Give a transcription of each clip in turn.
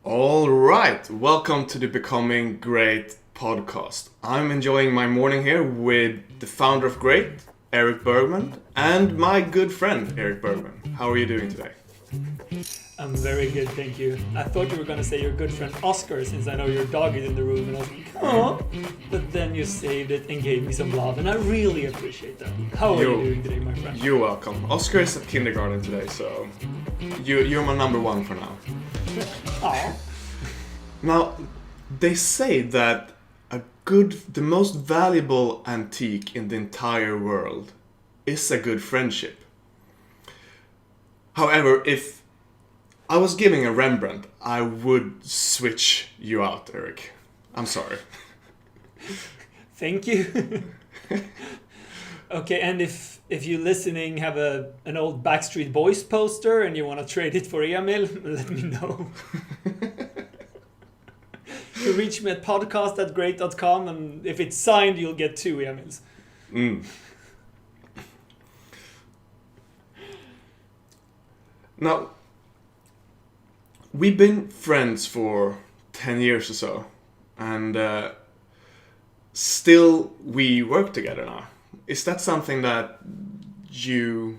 All right, welcome to the Becoming Great podcast. I'm enjoying my morning here with the founder of Great, Eric Bergman, and my good friend, Eric Bergman. How are you doing today? I'm very good, thank you. I thought you were going to say your good friend Oscar, since I know your dog is in the room, and I was like, oh. But then you saved it and gave me some love, and I really appreciate that. How are you doing today, my friend? You're welcome. Oscar is at kindergarten today, so you're my number one for now. Aw. Now, they say that the most valuable antique in the entire world is a good friendship. However, if I was giving a Rembrandt, I would switch you out, Eric. I'm sorry. Thank you. Okay, and if you listening have an old Backstreet Boys poster and you want to trade it for Emil, let me know. You reach me at podcast@great.com, and if it's signed, you'll get 2 Emils. Now, we've been friends for 10 years or so, and still we work together now. Is that something that you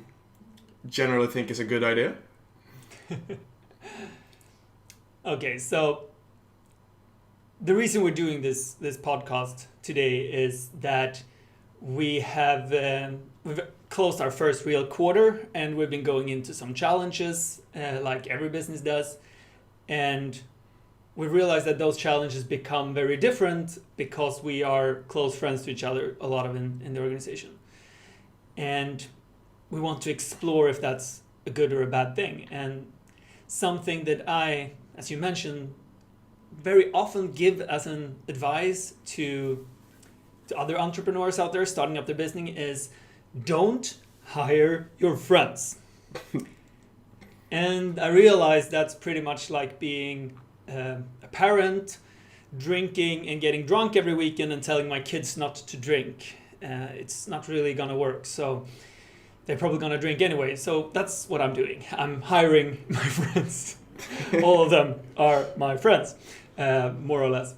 generally think is a good idea? Okay, so the reason we're doing this podcast today is that we've closed our first real quarter, and we've been going into some challenges, like every business does, and we realized that those challenges become very different because we are close friends to each other, a lot of in the organization, and we want to explore if that's a good or a bad thing. And something that I, as you mentioned, very often give as an advice to other entrepreneurs out there starting up their business is don't hire your friends. And I realized that's pretty much like being a parent, drinking and getting drunk every weekend and telling my kids not to drink. It's not really gonna work. So they're probably gonna drink anyway. So that's what I'm doing. I'm hiring my friends. All of them are my friends. More or less.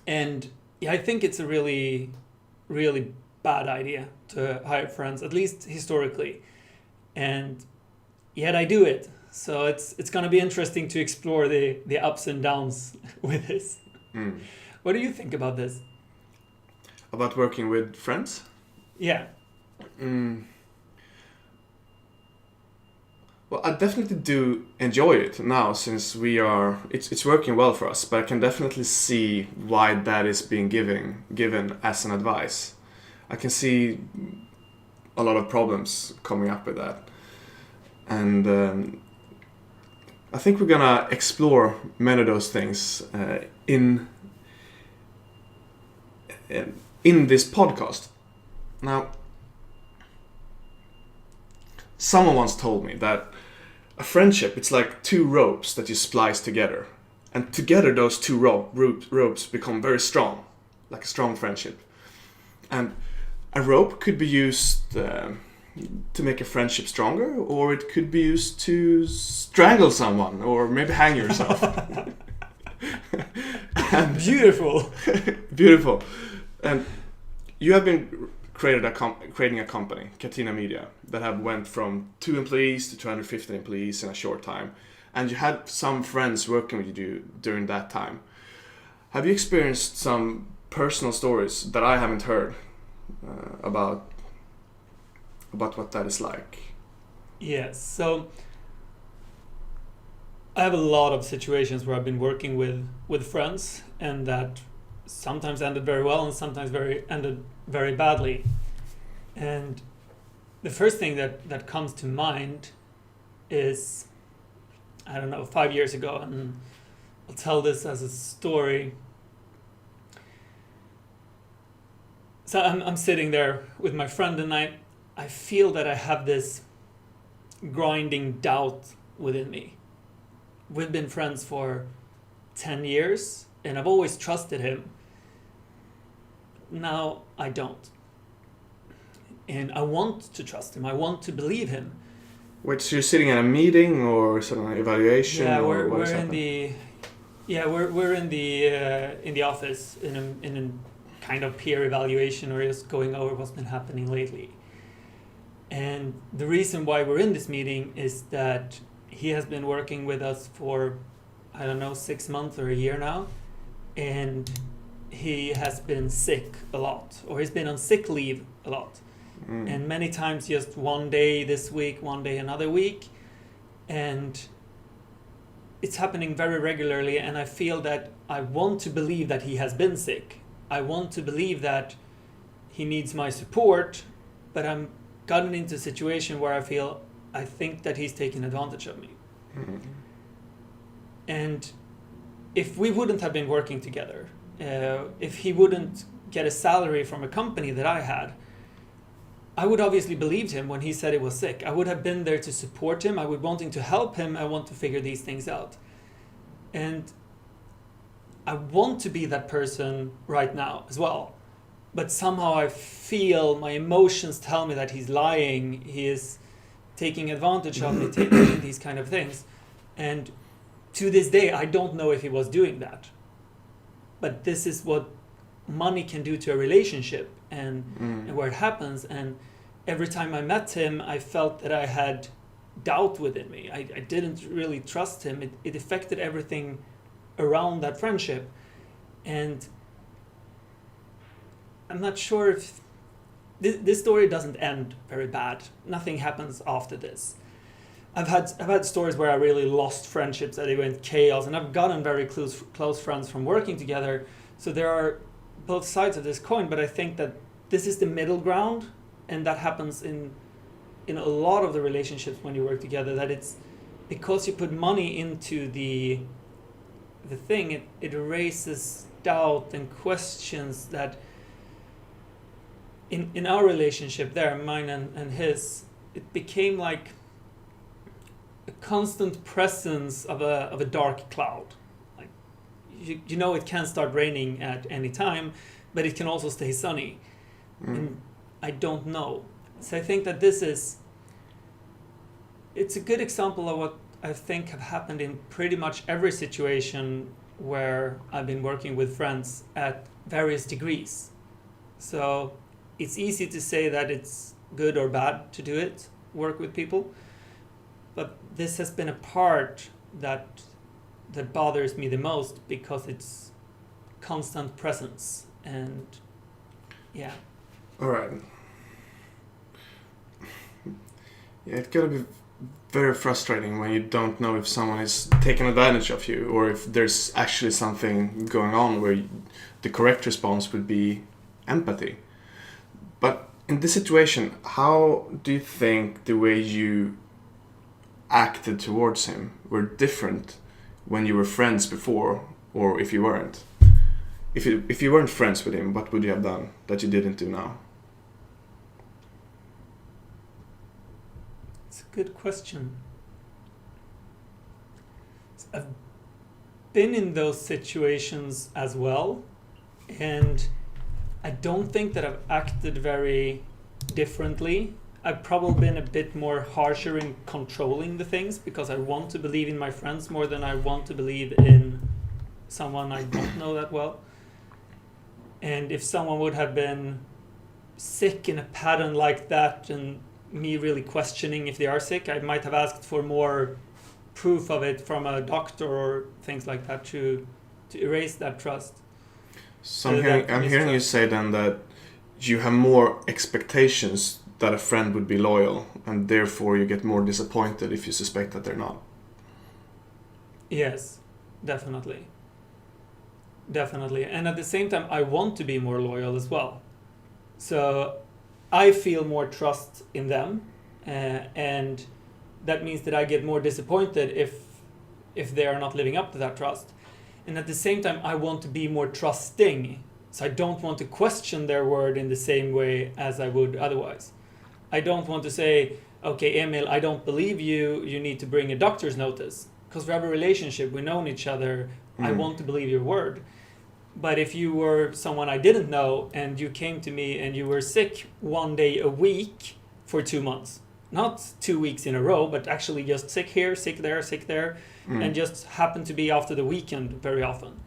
And yeah, I think it's a really, really bad idea to hire friends, at least historically. And yet I do it. So it's going to be interesting to explore the ups and downs with this. What do you think about this? About working with friends? Yeah. Well, I definitely do enjoy it now since it's working well for us, but I can definitely see why that is being given as an advice. I can see a lot of problems coming up with that. And I think we're gonna explore many of those things in this podcast. Now, someone once told me that a friendship, it's like 2 ropes that you splice together. And together those 2 ropes become very strong, like a strong friendship. And a rope could be used to make a friendship stronger, or it could be used to strangle someone, or maybe hang yourself. Beautiful. Beautiful. And you have been creating a company, Catena Media, that have went from 2 employees to 250 employees in a short time. And you had some friends working with you during that time. Have you experienced some personal stories that I haven't heard about what that is like? Yes, so I have a lot of situations where I've been working with friends, and that sometimes ended very well and sometimes ended very badly. And the first thing that comes to mind is, I don't know, 5 years ago, and I'll tell this as a story. So I'm sitting there with my friend, and I feel that I have this grinding doubt within me. We've been friends for 10 years, and I've always trusted him. Now I don't. And I want to trust him. I want to believe him. Wait, so you're sitting at a meeting or some evaluation? Yeah, or we're in happening? Yeah, we're in the office in a kind of peer evaluation, or just going over what's been happening lately. And the reason why we're in this meeting is that he has been working with us for, I don't know, 6 months or a year now, and he has been sick a lot, or he's been on sick leave a lot. And many times just one day this week, one day another week. And it's happening very regularly, and I feel that I want to believe that he has been sick. I want to believe that he needs my support, but I'm gotten into a situation where I think that he's taking advantage of me. And if we wouldn't have been working together, if he wouldn't get a salary from a company that I had, I would obviously believed him when he said he was sick. I would have been there to support him. I would wanting to help him. I want to figure these things out. And I want to be that person right now as well. But somehow I feel my emotions tell me that he's lying. He is taking advantage of me, taking these kind of things. And to this day, I don't know if he was doing that. But this is what money can do to a relationship, and where it happens. And every time I met him, I felt that I had doubt within me. I didn't really trust him. It affected everything around that friendship. And I'm not sure if this story doesn't end very bad. Nothing happens after this. I've had stories where I really lost friendships, that they went chaos, and I've gotten very close friends from working together. So there are both sides of this coin, but I think that this is the middle ground, and that happens in a lot of the relationships when you work together, that it's because you put money into the thing, it raises doubt and questions that in our relationship there, mine and his, it became like a constant presence of a dark cloud. Like you know, it can start raining at any time, but it can also stay sunny. And I don't know. So I think that it's a good example of what I think have happened in pretty much every situation where I've been working with friends at various degrees. So it's easy to say that it's good or bad to do it, work with people. But this has been a part that bothers me the most, because it's constant presence. And yeah. All right. Yeah, it gotta be very frustrating when you don't know if someone is taking advantage of you, or if there's actually something going on where the correct response would be empathy. But in this situation, how do you think the way you acted towards him were different when you were friends before, or if you weren't? If you weren't friends with him, what would you have done that you didn't do now? It's a good question. I've been in those situations as well, and I don't think that I've acted very differently. I've probably been a bit more harsher in controlling the things, because I want to believe in my friends more than I want to believe in someone I don't know that well. And if someone would have been sick in a pattern like that, and me really questioning if they are sick, I might have asked for more proof of it from a doctor or things like that to erase that trust. So I'm hearing you say then that you have more expectations that a friend would be loyal, and therefore you get more disappointed if you suspect that they're not. Yes, definitely. Definitely. And at the same time, I want to be more loyal as well. So I feel more trust in them, and that means that I get more disappointed if they are not living up to that trust. And at the same time, I want to be more trusting. So I don't want to question their word in the same way as I would otherwise. I don't want to say, okay, Emil, I don't believe you. You need to bring a doctor's notice. Because we have a relationship, we know each other. I want to believe your word. But if you were someone I didn't know, and you came to me and you were sick one day a week for 2 months, not 2 weeks in a row, but actually just sick here, sick there, and just happen to be after the weekend very often,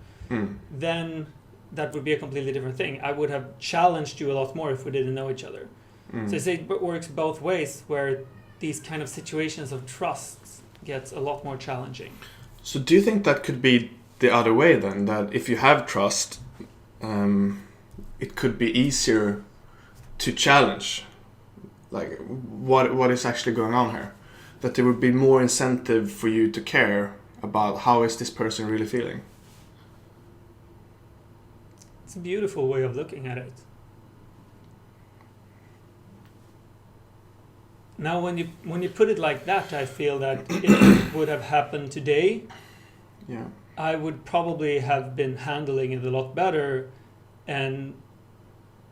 then that would be a completely different thing. I would have challenged you a lot more if we didn't know each other. So I say it works both ways, where these kind of situations of trust gets a lot more challenging. So do you think that could be the other way then? That if you have trust, it could be easier to challenge, like what is actually going on here? That there would be more incentive for you to care about how is this person really feeling? It's a beautiful way of looking at it. Now, when you put it like that, I feel that if it would have happened today, I would probably have been handling it a lot better, and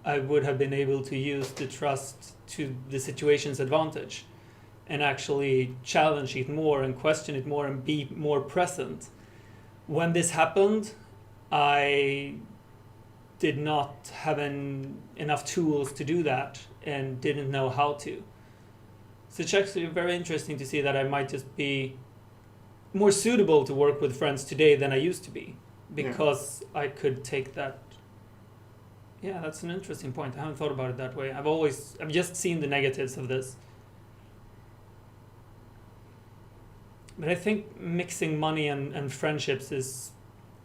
I would have been able to use the trust to the situation's advantage and actually challenge it more and question it more and be more present. When this happened, I did not have enough tools to do that and didn't know how to. So it's actually very interesting to see that I might just be more suitable to work with friends today than I used to be, because I could take that. Yeah, that's an interesting point. I haven't thought about it that way. I've just seen the negatives of this. But I think mixing money and friendships is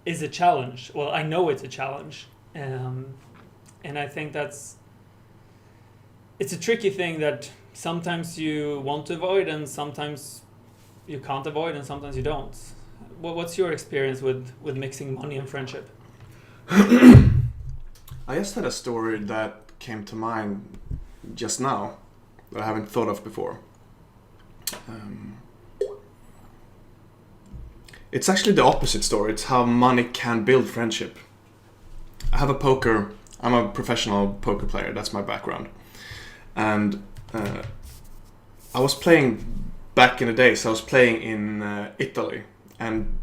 a challenge. Well, I know it's a challenge. And I think it's a tricky thing that sometimes you want to avoid and sometimes you can't avoid and sometimes you don't. What's your experience with mixing money and friendship? I just had a story that came to mind just now that I haven't thought of before. It's actually the opposite story. It's how money can build friendship. I'm a professional poker player. That's my background. And I was playing back in the days. I was playing in Italy. And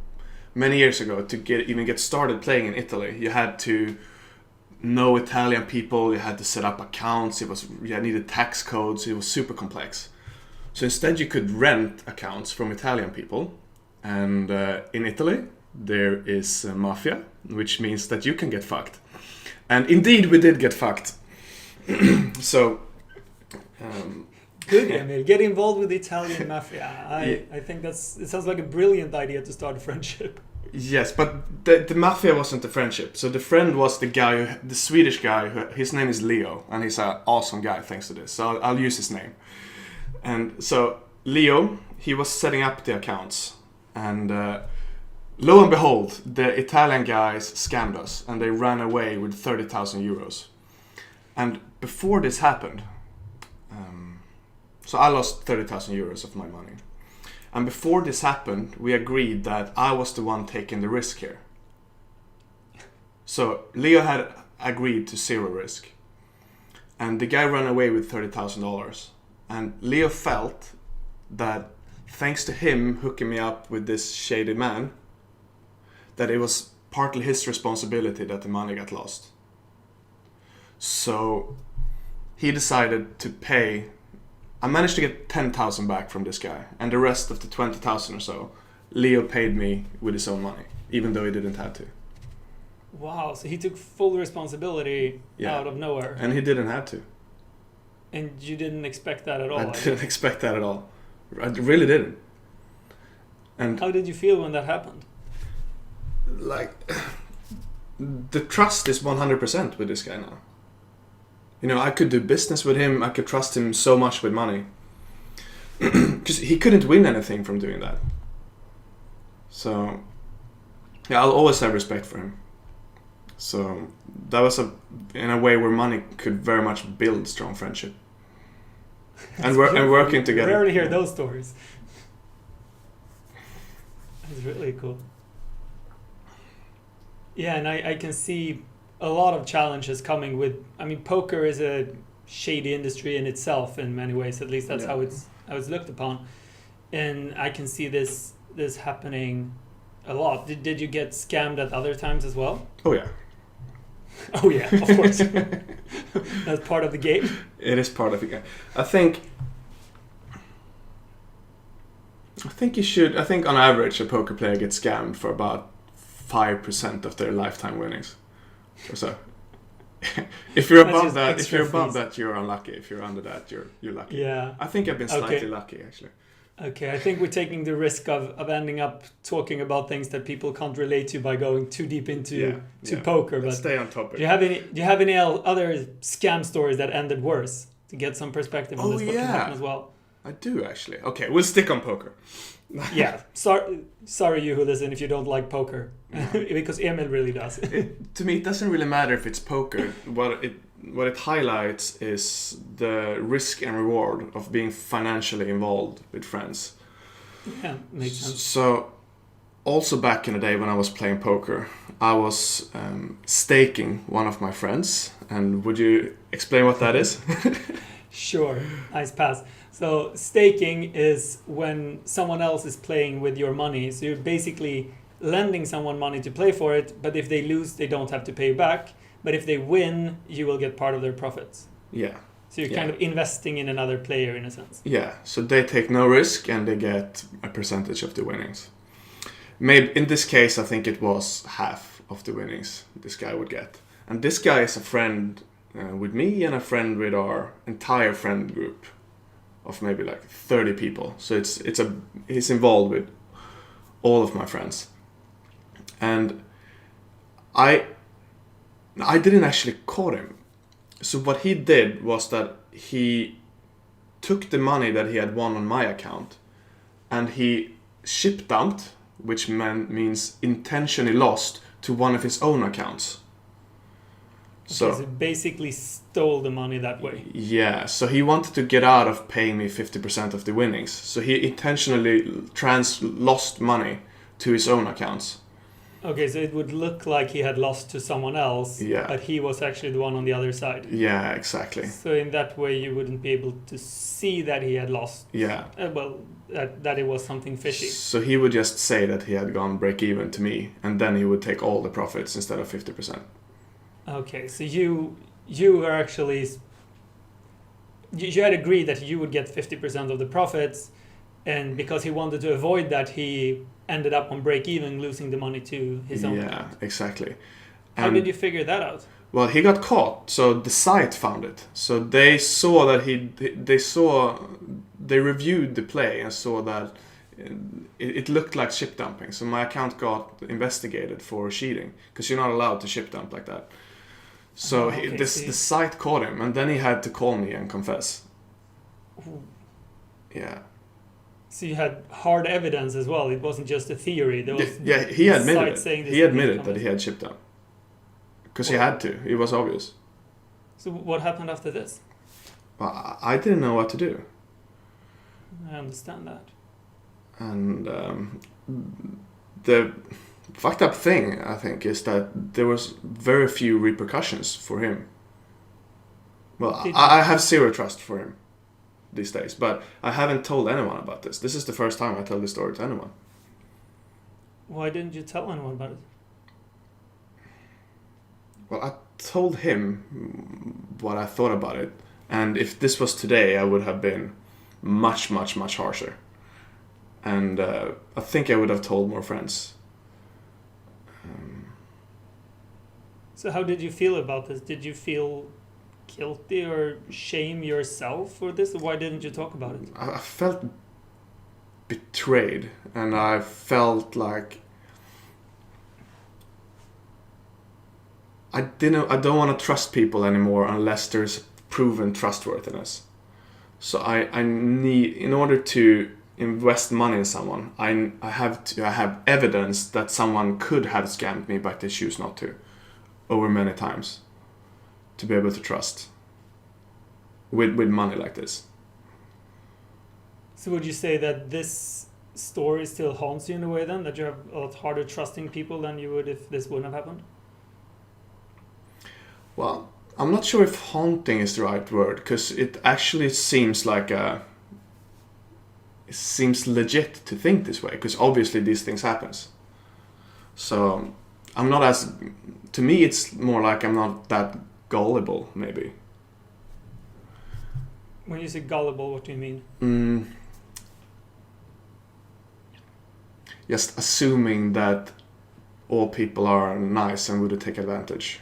many years ago, to even get started playing in Italy, you had to know Italian people. You had to set up accounts. You needed tax codes. It was super complex. So instead, you could rent accounts from Italian people. And in Italy, there is mafia, which means that you can get fucked. And indeed, we did get fucked. So, good, Emil. Get involved with the Italian mafia. I think it sounds like a brilliant idea to start a friendship. Yes, but the mafia wasn't the friendship. So the friend was the Swedish guy. His name is Leo, and he's an awesome guy thanks to this. So I'll use his name. And so Leo, he was setting up the accounts. And lo and behold, the Italian guys scammed us and they ran away with 30,000 euros. And before this happened, so I lost 30,000 euros of my money. And before this happened, we agreed that I was the one taking the risk here. So Leo had agreed to zero risk. And the guy ran away with $30,000. And Leo felt that thanks to him hooking me up with this shady man, that it was partly his responsibility that the money got lost. So he decided to pay. I managed to get 10,000 back from this guy, and the rest of the 20,000 or so, Leo paid me with his own money, even though he didn't have to. Wow, so he took full responsibility out of nowhere. And he didn't have to. And you didn't expect that at all? I didn't expect that at all. I really didn't. And how did you feel when that happened? Like, the trust is 100% with this guy now. You know, I could do business with him. I could trust him so much with money. Because he couldn't win anything from doing that. So, yeah, I'll always have respect for him. So, that was in a way where money could very much build strong friendship. And working together. You rarely hear those stories. That's really cool. Yeah, and I can see a lot of challenges coming with. I mean, poker is a shady industry in itself in many ways. At least that's how it's looked upon, and I can see this happening a lot. Did you get scammed at other times as well? Oh yeah. Oh yeah, of course. That's part of the game. It is part of the game. I think I think you should. I think on average, a poker player gets scammed for about 5% of their lifetime winnings. Or so. If you're above that, you're unlucky. If you're under that, you're lucky. Yeah. I think I've been slightly lucky actually. Okay, I think we're taking the risk of ending up talking about things that people can't relate to by going too deep into poker. Let's but stay on topic. Do you have any other scam stories that ended worse to get some perspective on this? What can happen as well? I do actually. Okay, we'll stick on poker. Yeah, sorry you who listen if you don't like poker, because Emil really does. To me, it doesn't really matter if it's poker. What it highlights is the risk and reward of being financially involved with friends. Yeah, makes sense. So, also back in the day when I was playing poker, I was staking one of my friends. And would you explain what that is? Sure, nice pass. So staking is when someone else is playing with your money. So you're basically lending someone money to play for it, but if they lose, they don't have to pay back. But if they win, you will get part of their profits. Yeah. So you're kind of investing in another player in a sense. Yeah, so they take no risk and they get a percentage of the winnings. Maybe in this case, I think it was half of the winnings this guy would get. And this guy is a friend with me and a friend with our entire friend group of maybe like 30 people. So he's involved with all of my friends. And I didn't actually caught him. So what he did was that he took the money that he had won on my account and he ship dumped, which means intentionally lost, to one of his own accounts. So he basically stole the money that way. Yeah, so he wanted to get out of paying me 50% of the winnings. So he intentionally lost money to his own accounts. Okay, so it would look like he had lost to someone else, but he was actually the one on the other side. Yeah, exactly. So in that way, you wouldn't be able to see that he had lost. Yeah. That it was something fishy. So he would just say that he had gone break even to me, and then he would take all the profits instead of 50%. Okay, so you were actually... You had agreed that you would get 50% of the profits, and because he wanted to avoid that, he ended up on break even, losing the money to his own account. Yeah, exactly. How did you figure that out? Well, he got caught, so the site found it. So they saw that they reviewed the play and saw that it looked like ship dumping. So my account got investigated for cheating, because you're not allowed to ship dump like that. So the site caught him, and then he had to call me and confess. Ooh. Yeah. So you had hard evidence as well. It wasn't just a theory. There was he admitted it. He admitted that he had shipped them. Because he had to. It was obvious. So what happened after this? Well, I didn't know what to do. I understand that. And the fucked up thing, I think, is that there was very few repercussions for him. Well, I have zero trust for him these days, but I haven't told anyone about this. This is the first time I tell this story to anyone. Why didn't you tell anyone about it? Well, I told him what I thought about it, and if this was today, I would have been much, much, much harsher. And I think I would have told more friends. So how did you feel about this? Did you feel guilty or shame yourself for this? Why didn't you talk about it? I felt betrayed, and I felt like I don't want to trust people anymore unless there's proven trustworthiness. So I need, in order to invest money in someone, I have evidence that someone could have scammed me, but they choose not to, over many times, to be able to trust with money like this. So would you say that this story still haunts you in a way then, that you have a lot harder trusting people than you would if this wouldn't have happened? Well, I'm not sure if haunting is the right word, because it actually seems like it seems legit to think this way, because obviously these things happens. So I'm not as, to me it's more like I'm not that gullible, maybe. When you say gullible, what do you mean? just assuming that all people are nice and would take advantage.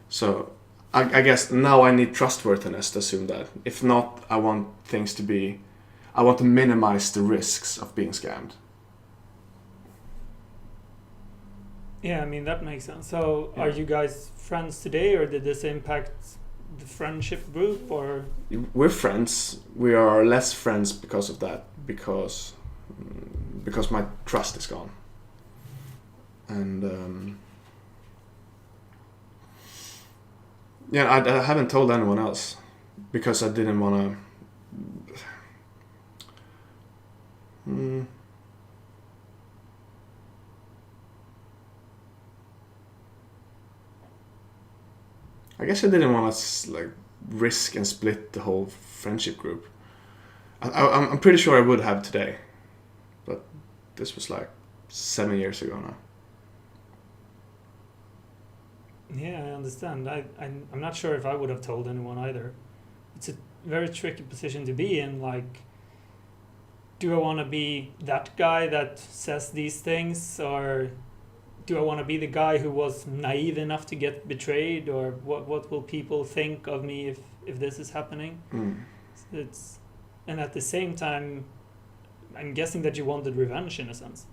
So I guess now I need trustworthiness to assume that. If not, I want to minimize the risks of being scammed. Yeah, I mean, that makes sense. So are you guys friends today, or did this impact the friendship group, or? We're friends. We are less friends because of that, because my trust is gone. And I haven't told anyone else because I didn't want to. I guess I didn't want to like risk and split the whole friendship group. I'm pretty sure I would have today, but this was like 7 years ago now. Yeah, I understand. I'm not sure if I would have told anyone either. It's a very tricky position to be in. Like, do I want to be that guy that says these things, or do I want to be the guy who was naive enough to get betrayed, or what will people think of me if this is happening? And at the same time, I'm guessing that you wanted revenge in a sense.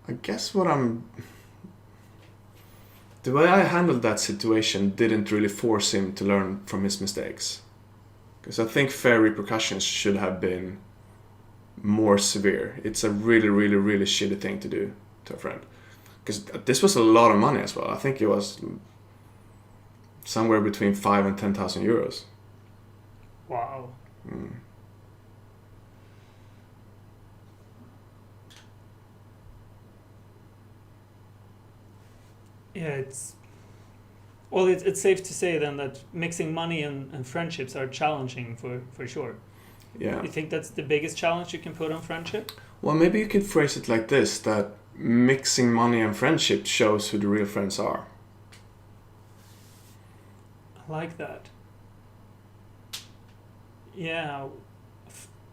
I guess the way I handled that situation didn't really force him to learn from his mistakes. Because I think fair repercussions should have been more severe. It's a really, really, really shitty thing to do to a friend. Because this was a lot of money as well. I think it was somewhere between 5,000 and 10,000 euros. Wow. Yeah, it's safe to say then that mixing money and friendships are challenging for sure. Yeah. You think that's the biggest challenge you can put on friendship? Well, maybe you could phrase it like this, that mixing money and friendship shows who the real friends are. I like that. Yeah.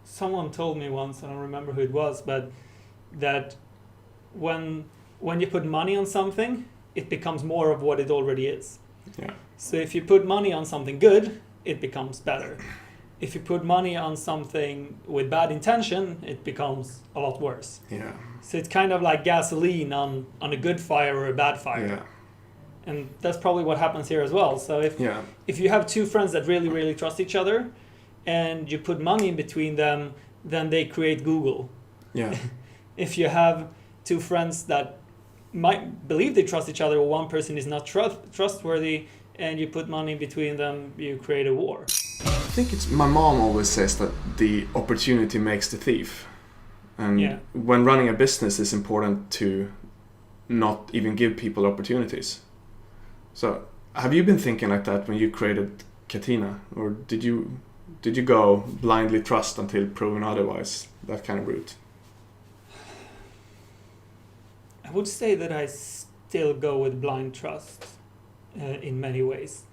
Someone told me once, I don't remember who it was, but that when you put money on something, it becomes more of what it already is. Yeah. So if you put money on something good, it becomes better. If you put money on something with bad intention, it becomes a lot worse. Yeah. So it's kind of like gasoline on a good fire or a bad fire. Yeah. And that's probably what happens here as well. So if you have two friends that really, really trust each other and you put money in between them, then they create Google. Yeah. If you have two friends that might believe they trust each other, or one person is not trustworthy, and you put money between them, you create a war. I think it's my mom always says that the opportunity makes the thief, and when running a business, it's important to not even give people opportunities. So, have you been thinking like that when you created Catena, or did you go blindly trust until proven otherwise? That kind of route. I would say that I still go with blind trust in many ways.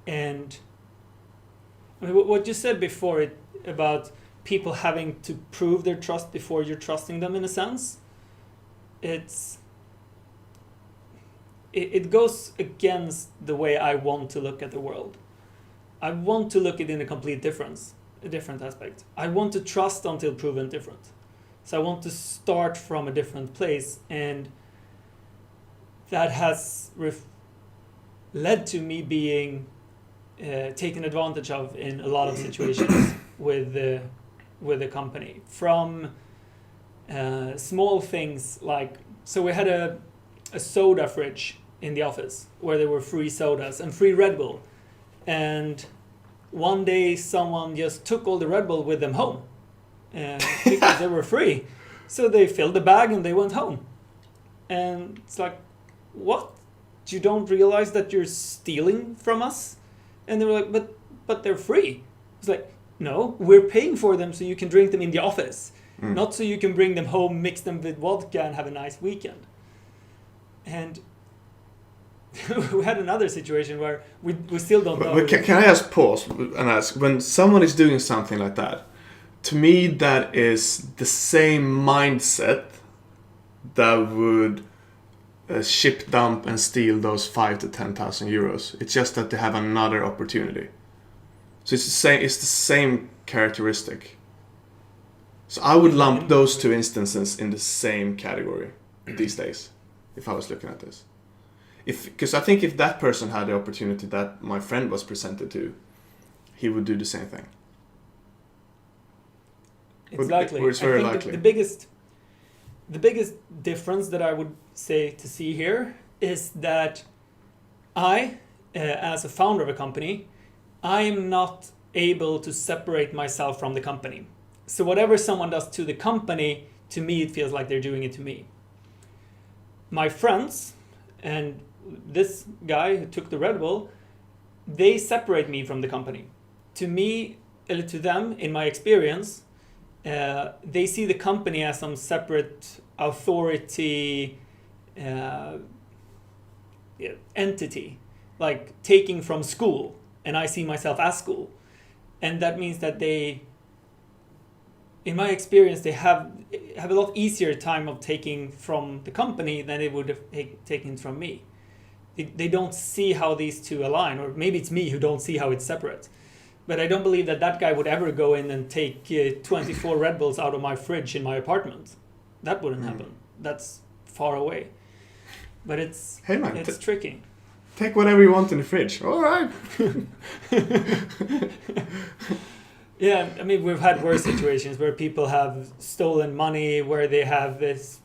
And I mean, what you said before about people having to prove their trust before you're trusting them, in a sense, it goes against the way I want to look at the world. I want to look at it in a complete different aspect. I want to trust until proven different. So I want to start from a different place, and that has led to me being taken advantage of in a lot of situations with the company. From small things like, so we had a soda fridge in the office where there were free sodas and free Red Bull, and one day someone just took all the Red Bull with them home. Because they were free. So they filled the bag and they went home. And it's like, what? You don't realize that you're stealing from us? And they were like, but they're free. It's like, no, we're paying for them so you can drink them in the office. Not so you can bring them home, mix them with vodka and have a nice weekend. And we had another situation where we still don't know. But can I just pause and ask, when someone is doing something like that, to me that is the same mindset that would ship dump and steal those 5,000 to 10,000 euros. It's just that they have another opportunity. So it's the same. It's the same characteristic. So I would lump those two instances in the same category these days, if I was looking at this. Because I think if that person had the opportunity that my friend was presented to, he would do the same thing. It's likely. Or it's very I think likely. The biggest difference that I would say to see here is that I, as a founder of a company, I am not able to separate myself from the company. So whatever someone does to the company, to me it feels like they're doing it to me. My friends and this guy who took the Red Bull, they separate me from the company. To me, to them, in my experience, they see the company as some separate authority entity, like taking from school, and I see myself as school. And that means that they, in my experience, they have a lot easier time of taking from the company than they would have taken from me. They don't see how these two align, or maybe it's me who don't see how it's separate. But I don't believe that guy would ever go in and take 24 Red Bulls out of my fridge in my apartment. That wouldn't happen. That's far away. But it's tricky. Take whatever you want in the fridge. All right. Yeah, I mean, we've had worse situations where people have stolen money, where they have this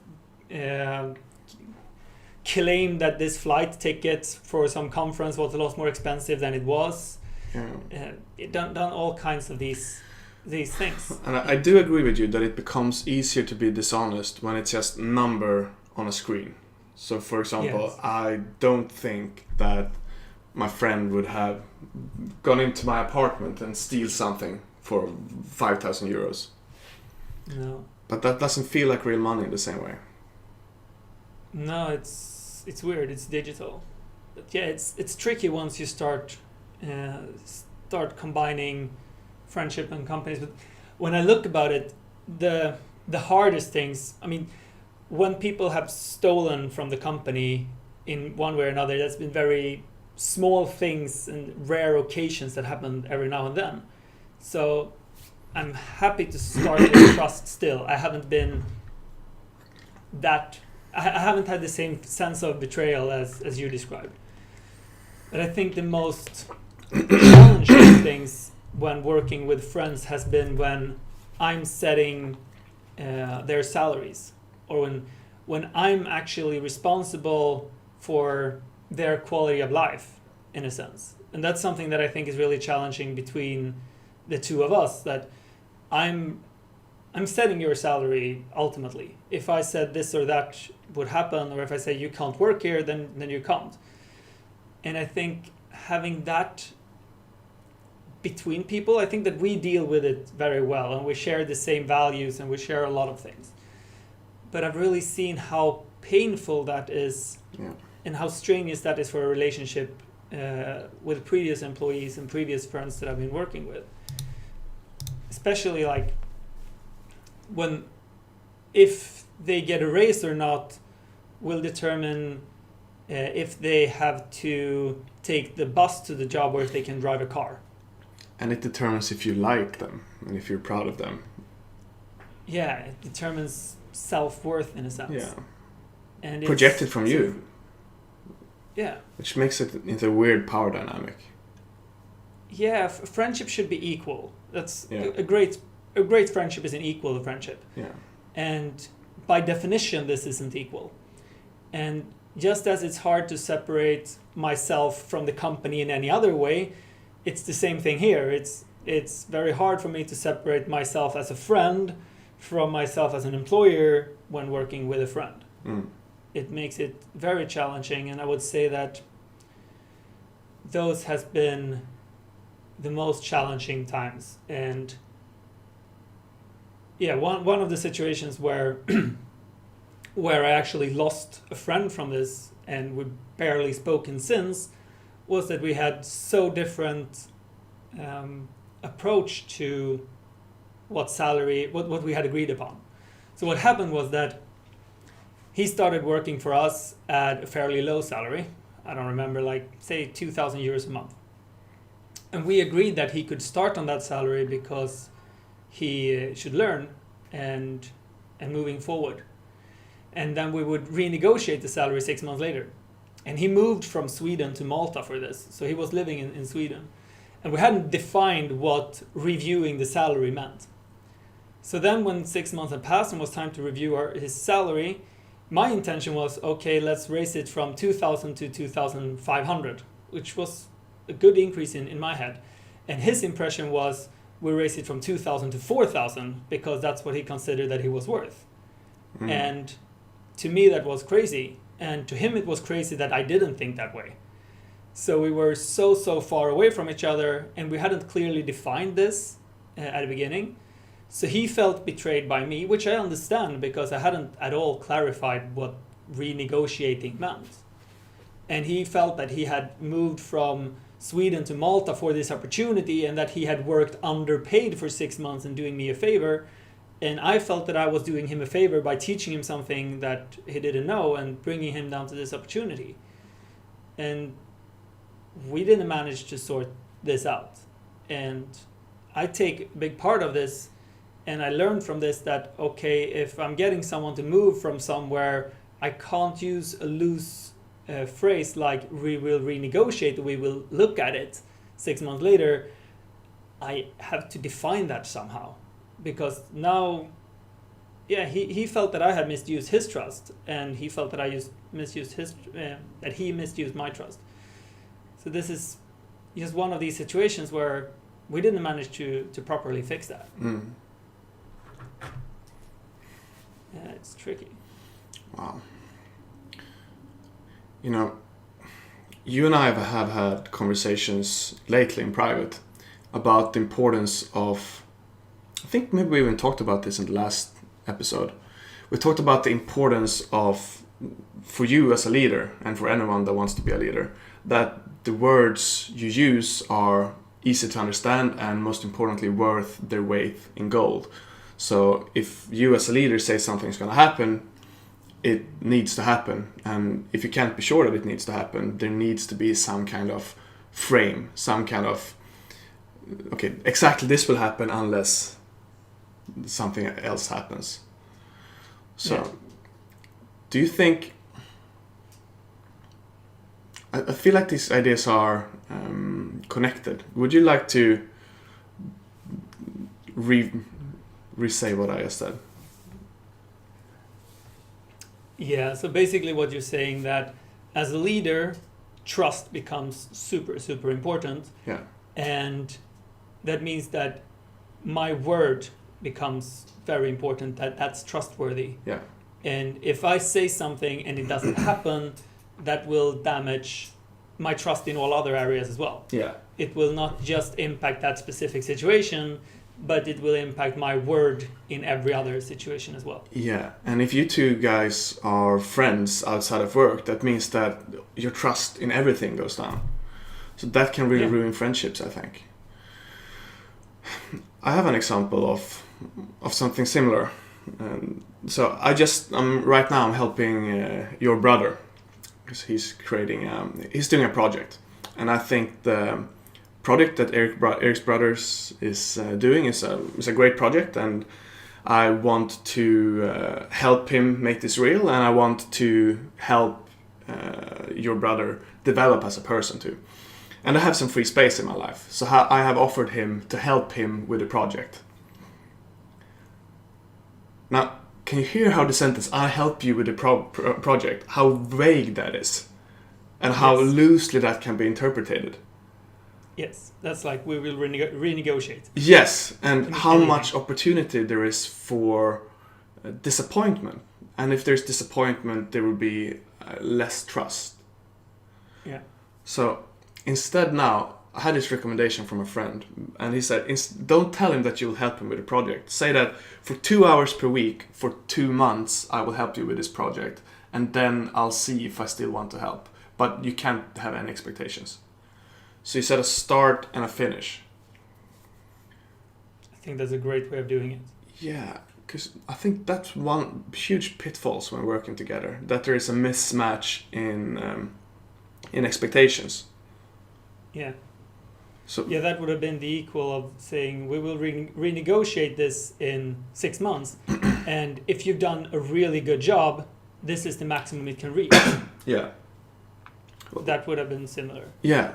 claim that this flight ticket for some conference was a lot more expensive than it was. Done all kinds of these things. And I do agree with you that it becomes easier to be dishonest when it's just number on a screen. So, for example, Yes. I don't think that my friend would have gone into my apartment and steal something for 5,000 euros. No. But that doesn't feel like real money in the same way. No, it's weird. It's digital. But yeah, it's tricky once you start combining friendship and companies. But when I look about it, the hardest things, I mean, when people have stolen from the company in one way or another, that's been very small things and rare occasions that happen every now and then. So I'm happy to start with trust still. I haven't had the same sense of betrayal as you described. But I think the most challenging things when working with friends has been when I'm setting their salaries, or when I'm actually responsible for their quality of life, in a sense. And that's something that I think is really challenging between the two of us, that I'm setting your salary ultimately. If I said this or that would happen, or if I say you can't work here, then you can't. And I think having that between people, I think that we deal with it very well, and we share the same values, and we share a lot of things. But I've really seen how painful that is, and how strenuous that is for a relationship with previous employees and previous friends that I've been working with. Especially like if they get a raise or not will determine if they have to take the bus to the job or if they can drive a car. And it determines if you like them and if you're proud of them. Yeah, it determines self-worth in a sense. Yeah. And projected from you. Yeah. Which makes it into a weird power dynamic. Yeah, friendship should be equal. That's a great friendship is an equal friendship. Yeah. And by definition, this isn't equal. And just as it's hard to separate myself from the company in any other way, it's the same thing here. It's very hard for me to separate myself as a friend from myself as an employer when working with a friend. It makes it very challenging, and I would say that those has been the most challenging times. And yeah, one of the situations where where I actually lost a friend from this, and we barely spoken since, was that we had so different approach to what we had agreed upon. So what happened was that he started working for us at a fairly low salary. I don't remember, like say 2,000 euros a month. And we agreed that he could start on that salary because he should learn and moving forward. And then we would renegotiate the salary 6 months later. And he moved from Sweden to Malta for this. So he was living in Sweden. And we hadn't defined what reviewing the salary meant. So then when 6 months had passed and was time to review his salary, my intention was, okay, let's raise it from 2,000 to 2,500, which was a good increase in my head. And his impression was, we raise it from 2,000 to 4,000 because that's what he considered that he was worth. And to me, that was crazy. And to him, it was crazy that I didn't think that way. So we were so far away from each other, and we hadn't clearly defined this at the beginning. So he felt betrayed by me, which I understand because I hadn't at all clarified what renegotiating meant. And he felt that he had moved from Sweden to Malta for this opportunity and that he had worked underpaid for 6 months and doing me a favor. And I felt that I was doing him a favor by teaching him something that he didn't know and bringing him down to this opportunity. And we didn't manage to sort this out. And I take a big part of this, and I learned from this that, okay, if I'm getting someone to move from somewhere, I can't use a loose phrase like we will renegotiate, we will look at it 6 months later. I have to define that somehow. Because now, he felt that I had misused his trust, and he felt that that he misused my trust. So this is just one of these situations where we didn't manage to properly fix that. Yeah, it's tricky. Wow. You know, you and I have had conversations lately in private about the importance of, I think maybe we even talked about this in the last episode. We talked about the importance of, for you as a leader and for anyone that wants to be a leader, that the words you use are easy to understand and most importantly worth their weight in gold. So if you as a leader say something's going to happen, it needs to happen. And if you can't be sure that it needs to happen, there needs to be some kind of frame, some kind of, okay, exactly this will happen unless something else happens. So, do you think, I feel like these ideas are connected. Would you like to re-say what I just said? Yeah, so basically what you're saying that as a leader, trust becomes super important. Yeah. And that means that my word becomes very important, that's trustworthy. Yeah. And if I say something and it doesn't happen, that will damage my trust in all other areas as well. Yeah. It will not just impact that specific situation, but it will impact my word in every other situation as well. Yeah, and if you two guys are friends outside of work, that means that your trust in everything goes down. So that can really ruin friendships, I think. I have an example of something similar. So right now I'm helping your brother because he's doing a project, and I think the project that Eric's Brothers is doing is a great project, and I want to help him make this real, and I want to help your brother develop as a person too. And I have some free space in my life, so I have offered him to help him with the project. Now, can you hear how the sentence "I help you with the project," how vague that is, and how loosely that can be interpreted? Yes, that's like we will renegotiate. Yes, and how much opportunity there is for disappointment. And if there's disappointment, there will be less trust. Yeah. So instead now, I had this recommendation from a friend, and he said, don't tell him that you'll help him with a project. Say that for 2 hours per week, for 2 months, I will help you with this project, and then I'll see if I still want to help. But you can't have any expectations. So you set a start and a finish. I think that's a great way of doing it. Yeah, because I think that's one huge pitfalls when working together, that there is a mismatch in expectations. Yeah. So Yeah, that would have been the equal of saying we will renegotiate this in 6 months, and if you've done a really good job, this is the maximum it can reach. yeah, That would have been similar. yeah,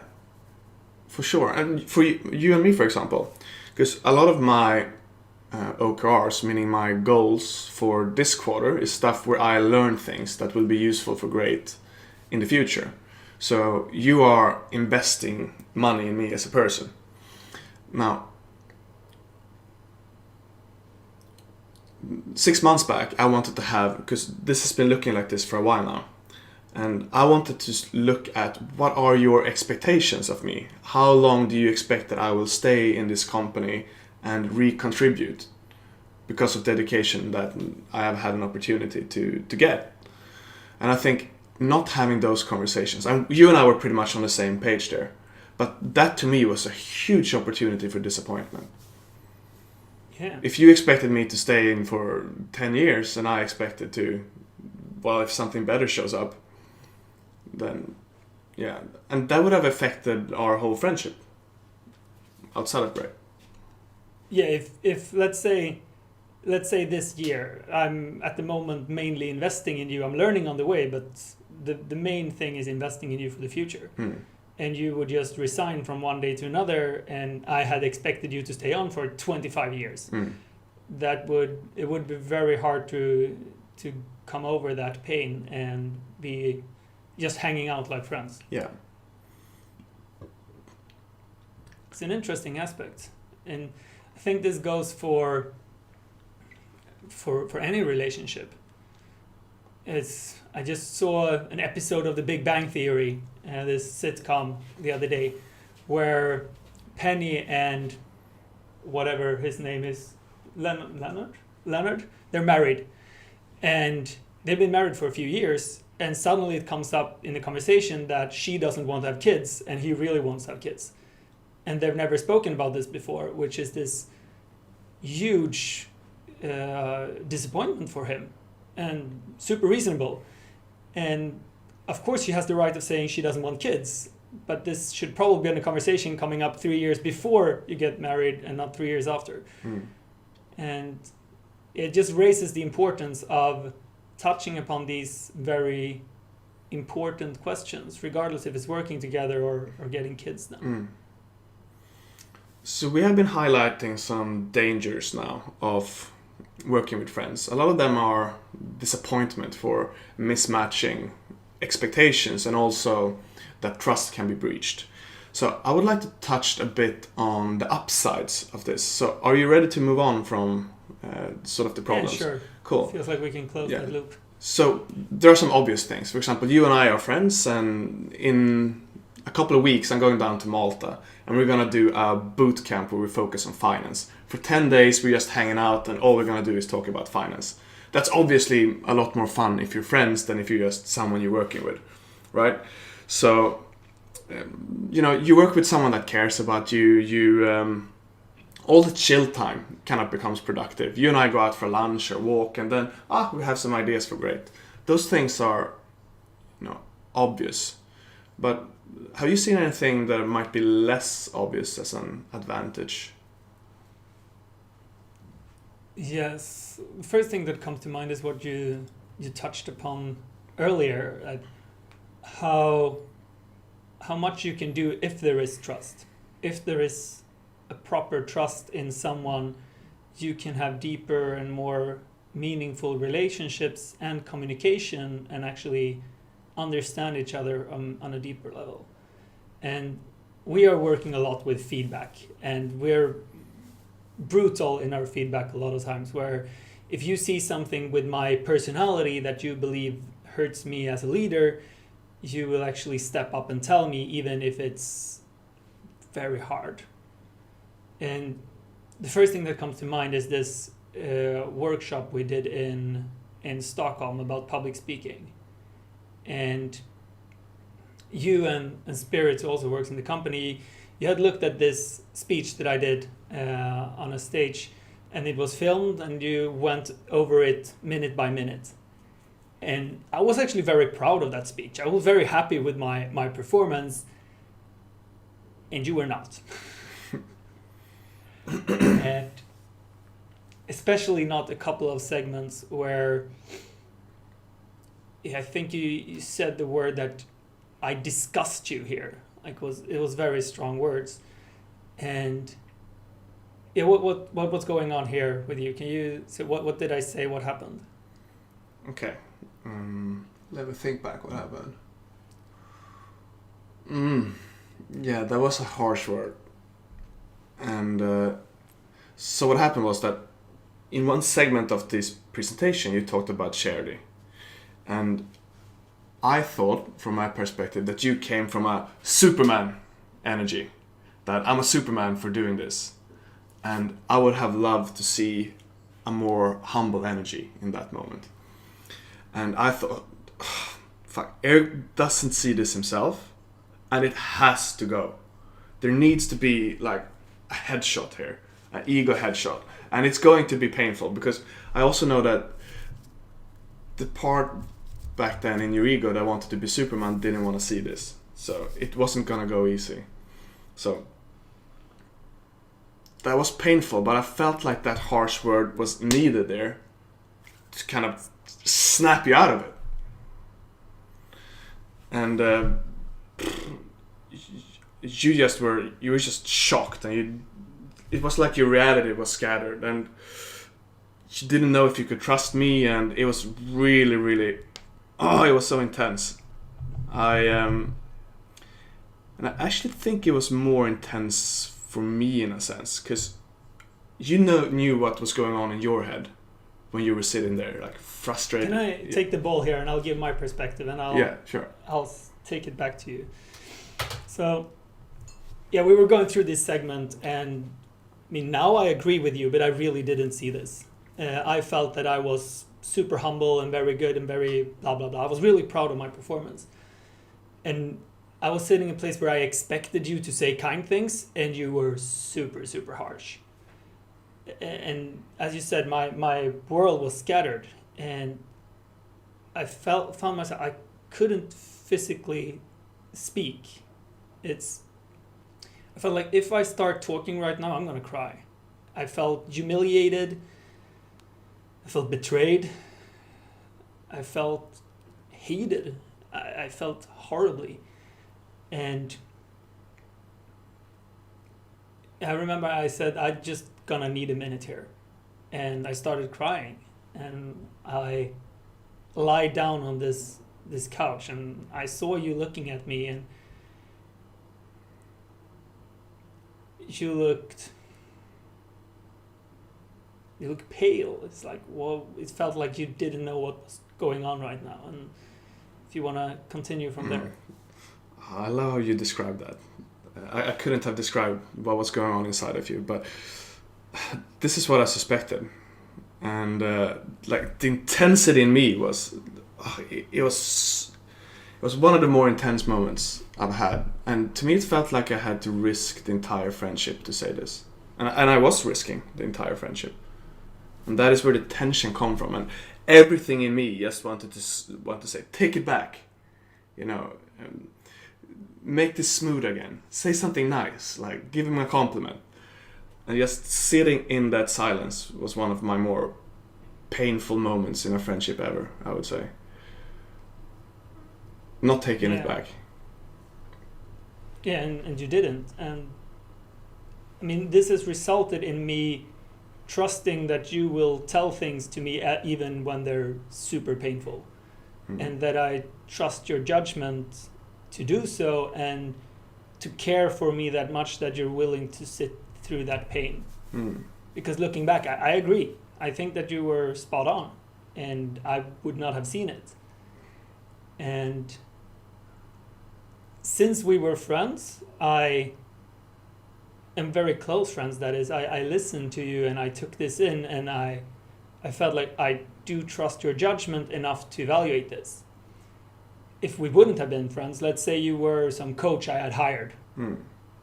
for sure. And for you and me, for example, because a lot of my OKRs, meaning my goals for this quarter, is stuff where I learn things that will be useful for Great in the future. So you are investing money in me as a person. Now, 6 months back, I wanted to have, because this has been looking like this for a while now, and I wanted to look at what are your expectations of me? How long do you expect that I will stay in this company and recontribute because of dedication that I have had an opportunity to get? And I think not having those conversations, and you and I were pretty much on the same page there, but that to me was a huge opportunity for disappointment. Yeah. If you expected me to stay in for 10 years and I expected to, well, if something better shows up, then yeah, and that would have affected our whole friendship outside of Great. Yeah, if let's say this year I'm at the moment mainly investing in you, I'm learning on the way, but the main thing is investing in you for the future. And you would just resign from one day to another, and I had expected you to stay on for 25 years. It would be very hard to come over that pain and be just hanging out like friends. Yeah. It's an interesting aspect, and I think this goes for any relationship. I just saw an episode of The Big Bang Theory, this sitcom, the other day, where Penny and whatever his name is, Leonard, they're married, and they've been married for a few years, and suddenly it comes up in the conversation that she doesn't want to have kids and he really wants to have kids, and they've never spoken about this before, which is this huge disappointment for him, and super reasonable. And of course she has the right of saying she doesn't want kids, but this should probably be in a conversation coming up 3 years before you get married and not 3 years after. And it just raises the importance of touching upon these very important questions, regardless if it's working together or getting kids now. So we have been highlighting some dangers now of working with friends. A lot of them are disappointment for mismatching expectations, and also that trust can be breached. So I would like to touch a bit on the upsides of this. So are you ready to move on from sort of the problems? Yeah, sure. Cool. Feels like we can close that loop. So there are some obvious things. For example, you and I are friends, and in a couple of weeks I'm going down to Malta, and we're gonna do a boot camp where we focus on finance. For 10 days we're just hanging out, and all we're gonna do is talk about finance. That's obviously a lot more fun if you're friends than if you're just someone you're working with, right? So, you work with someone that cares about you, all the chill time kind of becomes productive. You and I go out for lunch or walk, and then, we have some ideas for Great. Those things are, obvious. But have you seen anything that might be less obvious as an advantage? Yes. The first thing that comes to mind is what you touched upon earlier, how much you can do if there is trust. If there is a proper trust in someone, you can have deeper and more meaningful relationships and communication, and actually understand each other on a deeper level. And we are working a lot with feedback, and we're brutal in our feedback a lot of times, where if you see something with my personality that you believe hurts me as a leader, you will actually step up and tell me, even if it's very hard. And the first thing that comes to mind is this workshop we did in Stockholm about public speaking. And you and Spirit, who also works in the company, you had looked at this speech that I did on a stage, and it was filmed, and you went over it minute by minute. And I was actually very proud of that speech. I was very happy with my performance, and you were not. And especially not a couple of segments where I think you said the word that I disgust you here. Like it was very strong words. And yeah, what's going on here with you? Can you say what did I say? What happened? Okay. Let me think back what happened. Yeah, that was a harsh word. And so what happened was that in one segment of this presentation you talked about charity. And I thought, from my perspective, that you came from a Superman energy. That I'm a Superman for doing this. And I would have loved to see a more humble energy in that moment. And I thought, fuck, Eric doesn't see this himself, and it has to go. There needs to be like a headshot here, an ego headshot. And it's going to be painful, because I also know that the part back then in your ego that wanted to be Superman didn't want to see this. So it wasn't gonna go easy. So that was painful, but I felt like that harsh word was needed there to kind of snap you out of it. And you were just shocked, and it was like your reality was scattered, and you didn't know if you could trust me, and it was really, really, it was so intense. And I actually think it was more intense for me in a sense, because you knew what was going on in your head when you were sitting there, like frustrated. Can I take the ball here and I'll give my perspective, and I'll take it back to you. So, yeah, we were going through this segment, and I mean, now I agree with you, but I really didn't see this. I felt that I was super humble and very good and very blah, blah, blah. I was really proud of my performance. And I was sitting in a place where I expected you to say kind things, and you were super, super harsh. And as you said, my world was scattered, and I found myself, I couldn't physically speak. I felt like if I start talking right now, I'm gonna cry. I felt humiliated. I felt betrayed. I felt hated. I felt horribly. And I remember I said, I just gonna need a minute here. And I started crying. And I lied down on this couch, and I saw you looking at me, and you looked pale. It's like, well, it felt like you didn't know what was going on right now. And if you want to continue from there. I love how you described that. I couldn't have described what was going on inside of you, but this is what I suspected. And like the intensity in me was, it was one of the more intense moments I've had. And to me, it felt like I had to risk the entire friendship to say this. And I was risking the entire friendship. And that is where the tension come from. And everything in me just wanted to say, take it back. You know, make this smooth again. Say something nice, like give him a compliment. And just sitting in that silence was one of my more painful moments in a friendship ever, I would say. Not taking it back. Yeah, and you didn't. And I mean, this has resulted in me trusting that you will tell things to me even when they're super painful. And that I trust your judgment to do so, and to care for me that much that you're willing to sit through that pain. Because looking back, I agree. I think that you were spot on, and I would not have seen it. And since we were friends, I and very close friends, that is, I listened to you and I took this in, and I felt like I do trust your judgment enough to evaluate this. If we wouldn't have been friends, let's say you were some coach I had hired,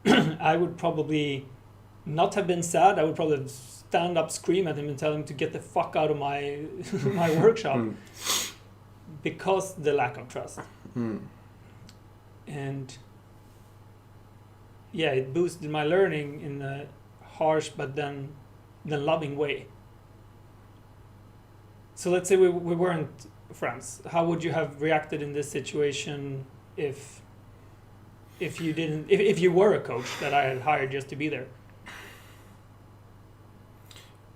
I would probably not have been sad. I would probably stand up, scream at him, and tell him to get the fuck out of my my workshop, because the lack of trust. And yeah, it boosted my learning in a harsh but then loving way. So let's say we weren't friends. How would you have reacted in this situation if you were a coach that I had hired just to be there?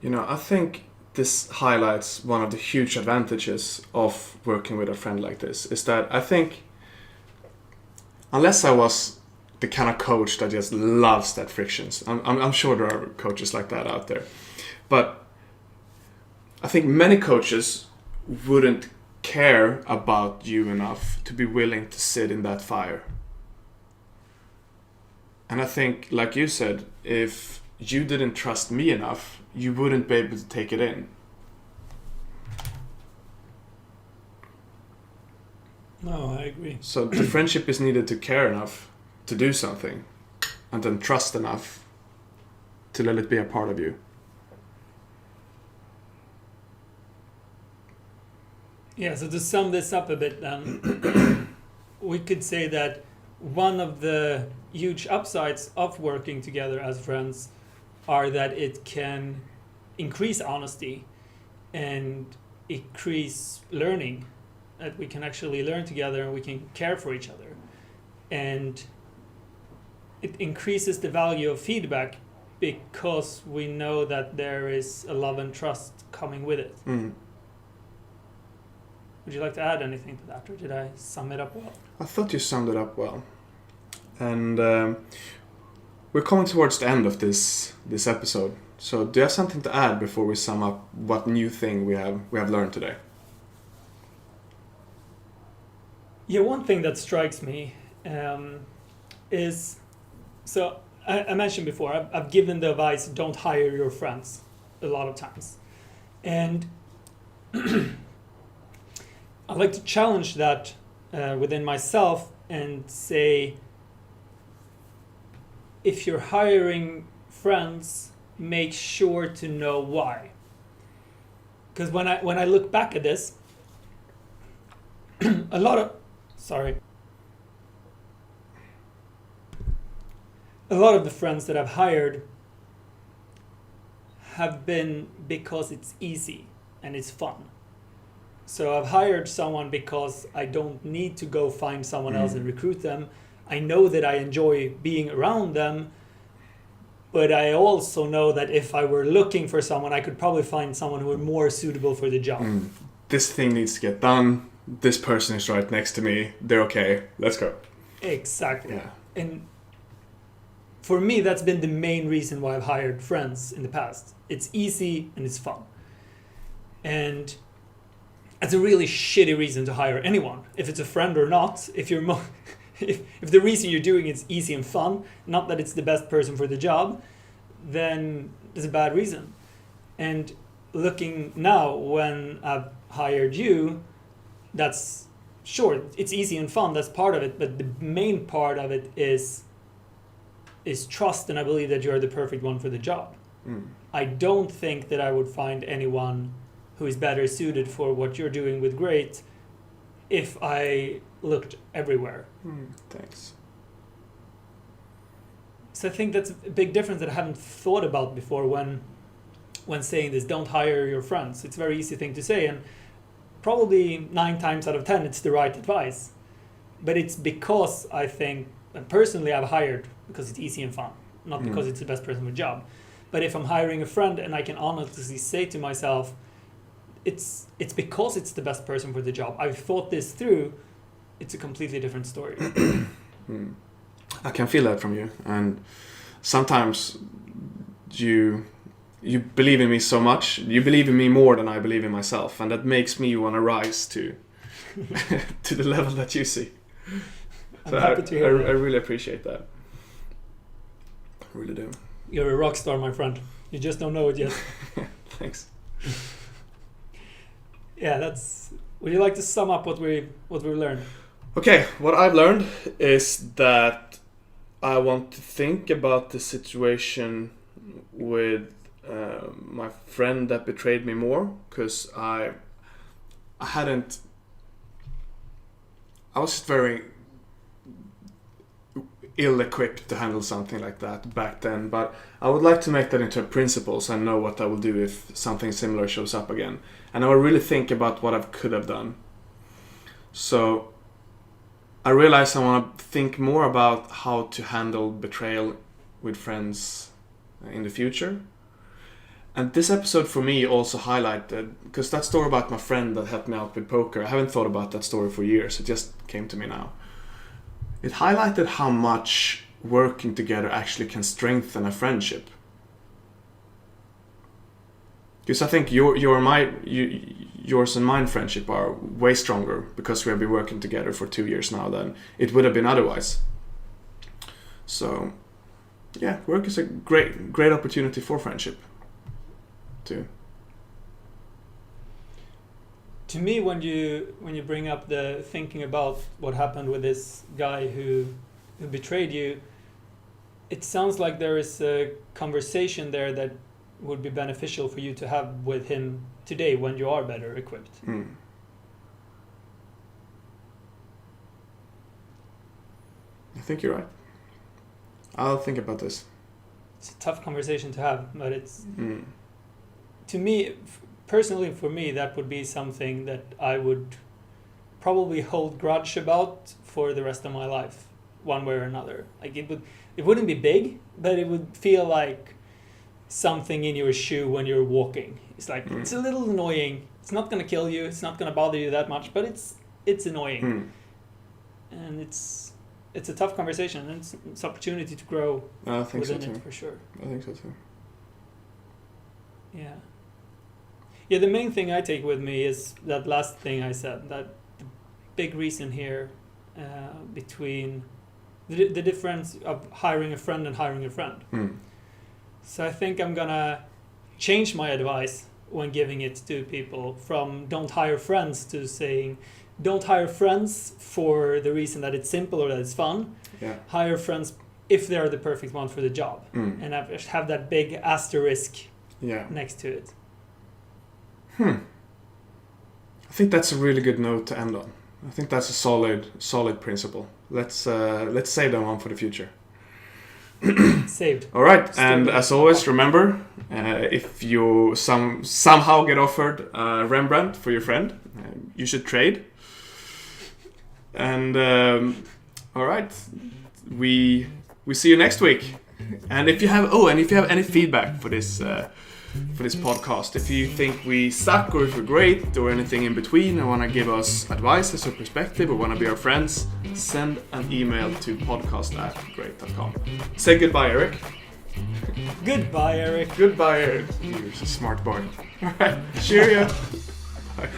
You know, I think this highlights one of the huge advantages of working with a friend like this, is that I think unless I was the kind of coach that just loves that frictions, I'm sure there are coaches like that out there, but I think many coaches wouldn't care about you enough to be willing to sit in that fire. And I think, like you said, if you didn't trust me enough, you wouldn't be able to take it in. No, I agree. So the friendship is needed to care enough to do something, and then trust enough to let it be a part of you. Yeah, so to sum this up a bit then, we could say that one of the huge upsides of working together as friends are that it can increase honesty and increase learning, that we can actually learn together and we can care for each other. And it increases the value of feedback because we know that there is a love and trust coming with it. Would you like to add anything to that, or did I sum it up well? I thought you summed it up well. And we're coming towards the end of this episode. So do you have something to add before we sum up what new thing we have learned today? Yeah, one thing that strikes me is, so I mentioned before, I've given the advice, don't hire your friends a lot of times. And I'd like to challenge that within myself and say, if you're hiring friends, make sure to know why. Because when I look back at this, a lot of the friends that I've hired have been because it's easy and it's fun. So I've hired someone because I don't need to go find someone else and recruit them. I know that I enjoy being around them, but I also know that if I were looking for someone, I could probably find someone who were more suitable for the job. This thing needs to get done. This person is right next to me. They're okay. Let's go. Exactly. Yeah. And for me, that's been the main reason why I've hired friends in the past. It's easy and it's fun. And it's a really shitty reason to hire anyone, if it's a friend or not. If you're if the reason you're doing it's easy and fun, not that it's the best person for the job, then it's a bad reason. And looking now, when I've hired you, that's sure, it's easy and fun, that's part of it, but the main part of it is trust, and I believe that you're the perfect one for the job. I don't think that I would find anyone who is better suited for what you're doing with Great if I looked everywhere. Thanks. So I think that's a big difference that I haven't thought about before when saying this, don't hire your friends. It's a very easy thing to say, and probably 9 times out of 10 it's the right advice. But it's because I think, and personally I've hired because it's easy and fun, not because it's the best person for the job. But if I'm hiring a friend and I can honestly say to myself, it's because it's the best person for the job, I've thought this through, it's a completely different story. I can feel that from you, and sometimes you believe in me so much, you believe in me more than I believe in myself, and that makes me want to rise to to the level that you see. I'm happy to hear that. I really appreciate that. I really do. You're a rock star, my friend. You just don't know it yet. Thanks. Yeah, that's. Would you like to sum up what we learned? Okay, what I've learned is that I want to think about the situation with my friend that betrayed me more, because I was very ill-equipped to handle something like that back then, but I would like to make that into principles and know what I will do if something similar shows up again. And I will really think about what I could have done. So I realized I want to think more about how to handle betrayal with friends in the future. And this episode for me also highlighted, because that story about my friend that helped me out with poker, I haven't thought about that story for years, it just came to me now. It highlighted how much working together actually can strengthen a friendship. Because I think yours and mine friendship are way stronger because we have been working together for 2 years now than it would have been otherwise. So, yeah, work is a great opportunity for friendship, too. To me, when you bring up the thinking about what happened with this guy who betrayed you, it sounds like there is a conversation there that would be beneficial for you to have with him today when you are better equipped. I think you're right. I'll think about this. It's a tough conversation to have, but it's to me, personally, for me, that would be something that I would probably hold grudge about for the rest of my life, one way or another. Like it wouldn't be big, but it would feel like something in your shoe when you're walking. It's like it's a little annoying. It's not gonna kill you. It's not gonna bother you that much, but it's annoying, and it's a tough conversation, and it's opportunity to grow within it for sure. I think so too. Yeah, the main thing I take with me is that last thing I said, that the big reason here between the difference of hiring a friend and hiring a friend. So I think I'm gonna change my advice when giving it to people from don't hire friends to saying don't hire friends for the reason that it's simple or that it's fun. Yeah. Hire friends if they're the perfect one for the job. And have that big asterisk next to it. I think that's a really good note to end on. I think that's a solid principle. Let's save that one for the future. Saved. All right, and as always, remember, if you somehow get offered Rembrandt for your friend, you should trade. And all right, we see you next week. And if you have any feedback for this podcast, if you think we suck or if we're great or anything in between and want to give us advice or perspective or want to be our friends, send an email to podcast@great.com. Say goodbye, Eric. Goodbye, Eric. Goodbye, Eric. You're a smart boy. All right, cheerio. Bye.